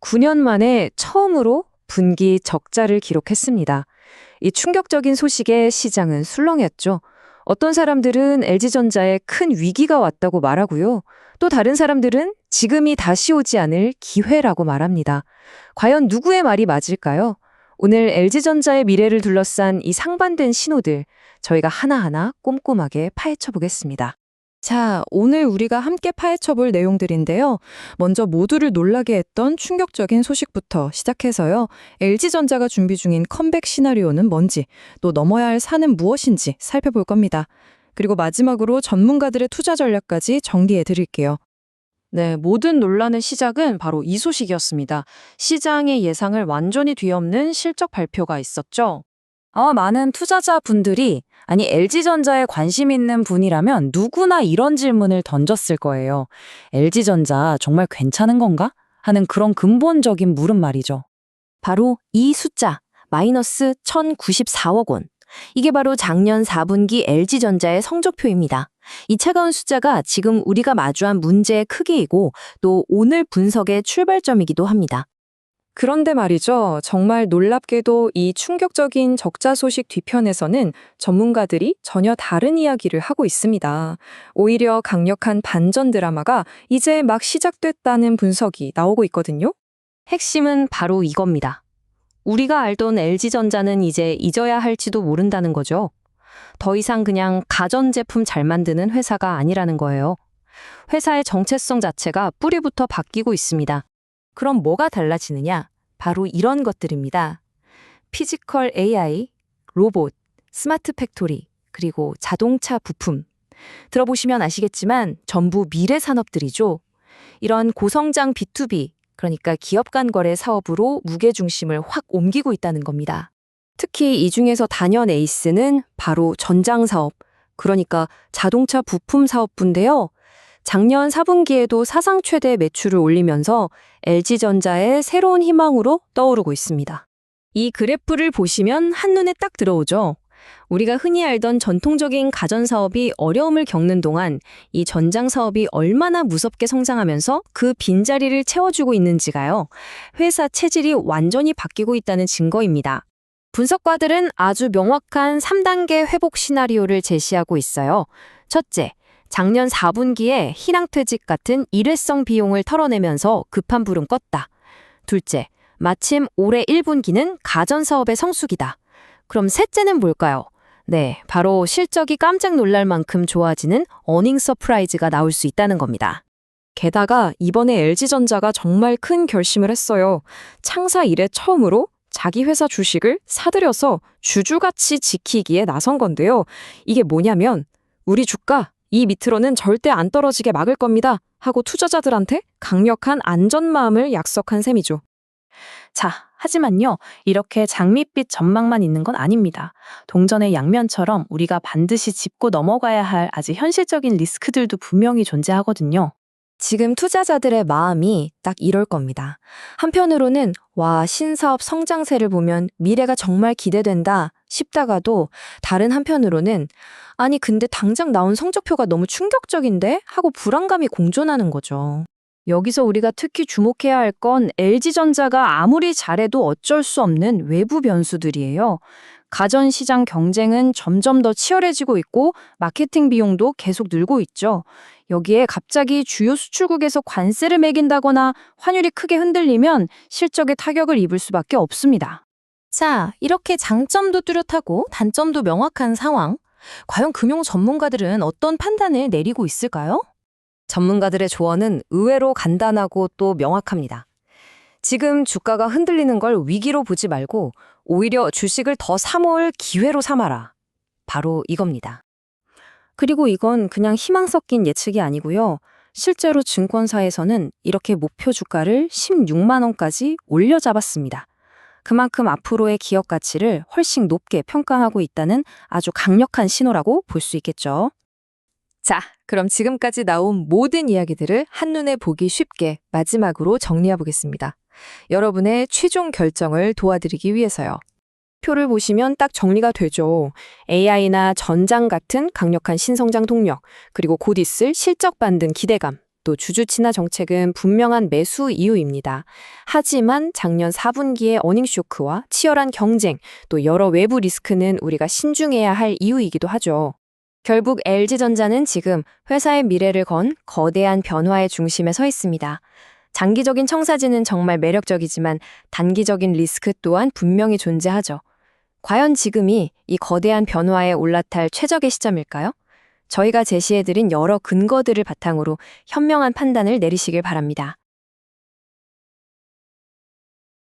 9년 만에 처음으로 분기 적자를 기록했습니다. 이 충격적인 소식에 시장은 술렁였죠. 어떤 사람들은 LG전자에 큰 위기가 왔다고 말하고요. 또 다른 사람들은 지금이 다시 오지 않을 기회라고 말합니다. 과연 누구의 말이 맞을까요? 오늘 LG전자의 미래를 둘러싼 이 상반된 신호들, 저희가 하나하나 꼼꼼하게 파헤쳐 보겠습니다. 자, 오늘 우리가 함께 파헤쳐볼 내용들인데요. 먼저 모두를 놀라게 했던 충격적인 소식부터 시작해서요. LG전자가 준비 중인 컴백 시나리오는 뭔지, 또 넘어야 할 산은 무엇인지 살펴볼 겁니다. 그리고 마지막으로 전문가들의 투자 전략까지 정리해 드릴게요. 네, 모든 논란의 시작은 바로 이 소식이었습니다. 시장의 예상을 완전히 뒤엎는 실적 발표가 있었죠. 많은 투자자분들이 LG전자에 관심 있는 분이라면 누구나 이런 질문을 던졌을 거예요. LG전자 정말 괜찮은 건가? 하는 그런 근본적인 물음 말이죠. 바로 이 숫자, 마이너스 1,094억 원. 이게 바로 작년 4분기 LG전자의 성적표입니다. 이 차가운 숫자가 지금 우리가 마주한 문제의 크기이고 또 오늘 분석의 출발점이기도 합니다. 그런데 말이죠. 정말 놀랍게도 이 충격적인 적자 소식 뒤편에서는 전문가들이 전혀 다른 이야기를 하고 있습니다. 오히려 강력한 반전 드라마가 이제 막 시작됐다는 분석이 나오고 있거든요. 핵심은 바로 이겁니다. 우리가 알던 LG전자는 이제 잊어야 할지도 모른다는 거죠. 더 이상 그냥 가전제품 잘 만드는 회사가 아니라는 거예요. 회사의 정체성 자체가 뿌리부터 바뀌고 있습니다. 그럼 뭐가 달라지느냐? 바로 이런 것들입니다. 피지컬 AI, 로봇, 스마트 팩토리, 그리고 자동차 부품. 들어보시면 아시겠지만 전부 미래 산업들이죠. 이런 고성장 B2B, 그러니까 기업 간 거래 사업으로 무게중심을 확 옮기고 있다는 겁니다. 특히 이 중에서 단연 에이스는 바로 전장 사업, 그러니까 자동차 부품 사업부인데요. 작년 4분기에도 사상 최대 매출을 올리면서 LG전자의 새로운 희망으로 떠오르고 있습니다. 이 그래프를 보시면 한눈에 딱 들어오죠. 우리가 흔히 알던 전통적인 가전사업이 어려움을 겪는 동안 이 전장 사업이 얼마나 무섭게 성장하면서 그 빈자리를 채워주고 있는지가요. 회사 체질이 완전히 바뀌고 있다는 증거입니다. 분석가들은 아주 명확한 3단계 회복 시나리오를 제시하고 있어요. 첫째, 작년 4분기에 희랑퇴직 같은 일회성 비용을 털어내면서 급한 불은 껐다. 둘째, 마침 올해 1분기는 가전사업의 성수기다. 그럼 셋째는 뭘까요? 네, 바로 실적이 깜짝 놀랄 만큼 좋아지는 어닝 서프라이즈가 나올 수 있다는 겁니다. 게다가 이번에 LG전자가 정말 큰 결심을 했어요. 창사 이래 처음으로 자기 회사 주식을 사들여서 주주가치 지키기에 나선 건데요. 이게 뭐냐면 우리 주가 이 밑으로는 절대 안 떨어지게 막을 겁니다 하고 투자자들한테 강력한 안전마음을 약속한 셈이죠. 자, 하지만요, 이렇게 장밋빛 전망만 있는 건 아닙니다. 동전의 양면처럼 우리가 반드시 짚고 넘어가야 할 아주 현실적인 리스크들도 분명히 존재하거든요. 지금 투자자들의 마음이 딱 이럴 겁니다. 한편으로는 신사업 성장세를 보면 미래가 정말 기대된다 싶다가도 다른 한편으로는 근데 당장 나온 성적표가 너무 충격적인데? 하고 불안감이 공존하는 거죠. 여기서 우리가 특히 주목해야 할 건 LG전자가 아무리 잘해도 어쩔 수 없는 외부 변수들이에요. 가전시장 경쟁은 점점 더 치열해지고 있고 마케팅 비용도 계속 늘고 있죠. 여기에 갑자기 주요 수출국에서 관세를 매긴다거나 환율이 크게 흔들리면 실적에 타격을 입을 수밖에 없습니다. 자, 이렇게 장점도 뚜렷하고 단점도 명확한 상황. 과연 금융 전문가들은 어떤 판단을 내리고 있을까요? 전문가들의 조언은 의외로 간단하고 또 명확합니다. 지금 주가가 흔들리는 걸 위기로 보지 말고 오히려 주식을 더 사모을 기회로 삼아라. 바로 이겁니다. 그리고 이건 그냥 희망 섞인 예측이 아니고요. 실제로 증권사에서는 이렇게 목표 주가를 16만 원까지 올려잡았습니다. 그만큼 앞으로의 기업 가치를 훨씬 높게 평가하고 있다는 아주 강력한 신호라고 볼 수 있겠죠. 자, 그럼 지금까지 나온 모든 이야기들을 한눈에 보기 쉽게 마지막으로 정리해 보겠습니다. 여러분의 최종 결정을 도와드리기 위해서요. 표를 보시면 딱 정리가 되죠. AI나 전장 같은 강력한 신성장 동력, 그리고 곧 있을 실적 반등 기대감. 또 주주 친화 정책은 분명한 매수 이유입니다. 하지만 작년 4분기의 어닝 쇼크와 치열한 경쟁, 또 여러 외부 리스크는 우리가 신중해야 할 이유이기도 하죠. 결국 LG전자는 지금 회사의 미래를 건 거대한 변화의 중심에 서 있습니다. 장기적인 청사진은 정말 매력적이지만 단기적인 리스크 또한 분명히 존재하죠. 과연 지금이 이 거대한 변화에 올라탈 최적의 시점일까요? 저희가 제시해드린 여러 근거들을 바탕으로 현명한 판단을 내리시길 바랍니다.